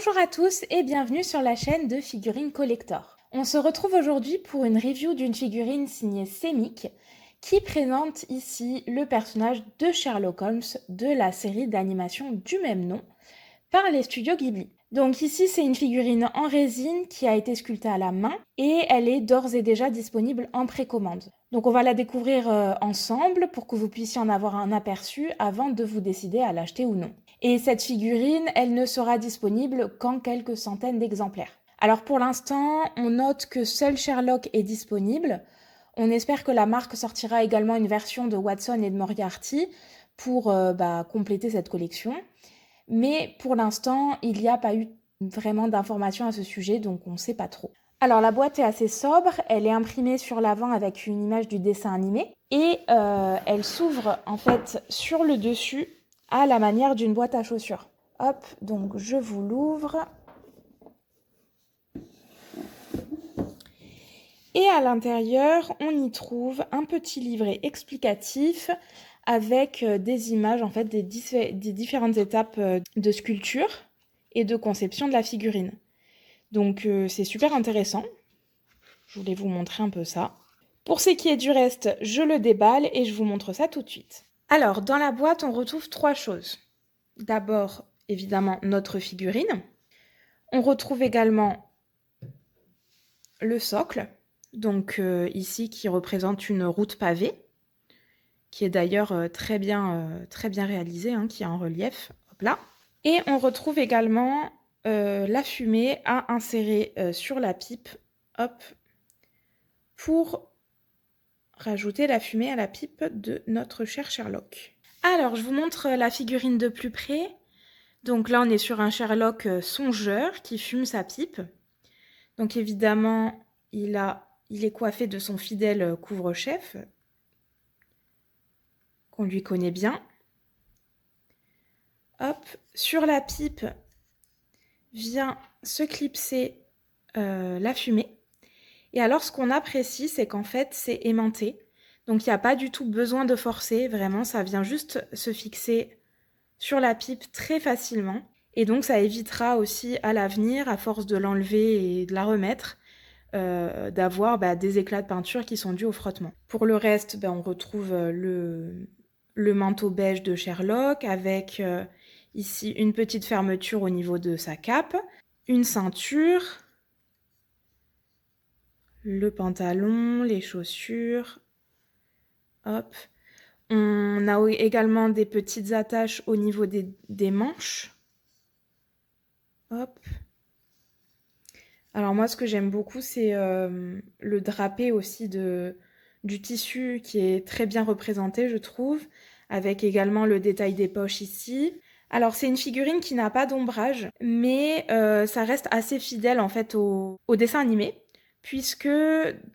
Bonjour à tous et bienvenue sur la chaîne de Figurines Collector. On se retrouve aujourd'hui pour une review d'une figurine signée Semic qui présente ici le personnage de Sherlock Holmes de la série d'animation du même nom par les studios Ghibli. Donc ici c'est une figurine en résine qui a été sculptée à la main et elle est d'ores et déjà disponible en précommande. Donc on va la découvrir ensemble pour que vous puissiez en avoir un aperçu avant de vous décider à l'acheter ou non. Et cette figurine, elle ne sera disponible qu'en quelques centaines d'exemplaires. Alors pour l'instant, on note que seul Sherlock est disponible. On espère que la marque sortira également une version de Watson et de Moriarty pour compléter cette collection. Mais pour l'instant, il n'y a pas eu vraiment d'informations à ce sujet, donc on ne sait pas trop. Alors la boîte est assez sobre, elle est imprimée sur l'avant avec une image du dessin animé et elle s'ouvre en fait sur le dessus à la manière d'une boîte à chaussures. Hop, donc je vous l'ouvre. Et à l'intérieur, on y trouve un petit livret explicatif avec des images en fait des différentes étapes de sculpture et de conception de la figurine. Donc c'est super intéressant. Je voulais vous montrer un peu ça. Pour ce qui est du reste, je le déballe et je vous montre ça tout de suite. Alors, dans la boîte, on retrouve 3 choses. D'abord, évidemment, notre figurine. On retrouve également le socle, donc ici qui représente une route pavée, qui est d'ailleurs très bien réalisée, qui est en relief. Hop là. Et on retrouve également la fumée à insérer sur la pipe, hop, pour rajouter la fumée à la pipe de notre cher Sherlock. Alors, je vous montre la figurine de plus près. Donc là, on est sur un Sherlock songeur qui fume sa pipe. Donc évidemment, il est coiffé de son fidèle couvre-chef, qu'on lui connaît bien. Hop, sur la pipe vient se clipser la fumée. Et alors, ce qu'on apprécie, c'est qu'en fait, c'est aimanté. Donc, il n'y a pas du tout besoin de forcer. Vraiment, ça vient juste se fixer sur la pipe très facilement. Et donc, ça évitera aussi à l'avenir, à force de l'enlever et de la remettre, d'avoir des éclats de peinture qui sont dus au frottement. Pour le reste, on retrouve le manteau beige de Sherlock avec ici une petite fermeture au niveau de sa cape, une ceinture, le pantalon, les chaussures, hop. On a également des petites attaches au niveau des manches, hop. Alors moi, ce que j'aime beaucoup, c'est le drapé aussi du tissu qui est très bien représenté, je trouve, avec également le détail des poches ici. Alors c'est une figurine qui n'a pas d'ombrage, mais ça reste assez fidèle en fait au dessin animé, puisque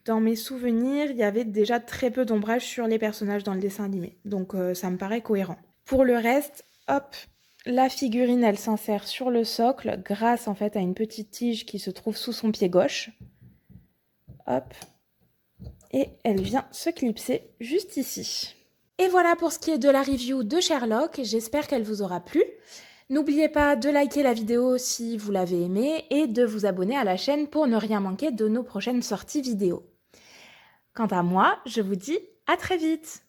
dans mes souvenirs, il y avait déjà très peu d'ombrage sur les personnages dans le dessin animé. Donc ça me paraît cohérent. Pour le reste, hop, la figurine, elle s'insère sur le socle grâce en fait à une petite tige qui se trouve sous son pied gauche. Hop. Et elle vient se clipser juste ici. Et voilà pour ce qui est de la review de Sherlock. J'espère qu'elle vous aura plu. N'oubliez pas de liker la vidéo si vous l'avez aimée et de vous abonner à la chaîne pour ne rien manquer de nos prochaines sorties vidéo. Quant à moi, je vous dis à très vite!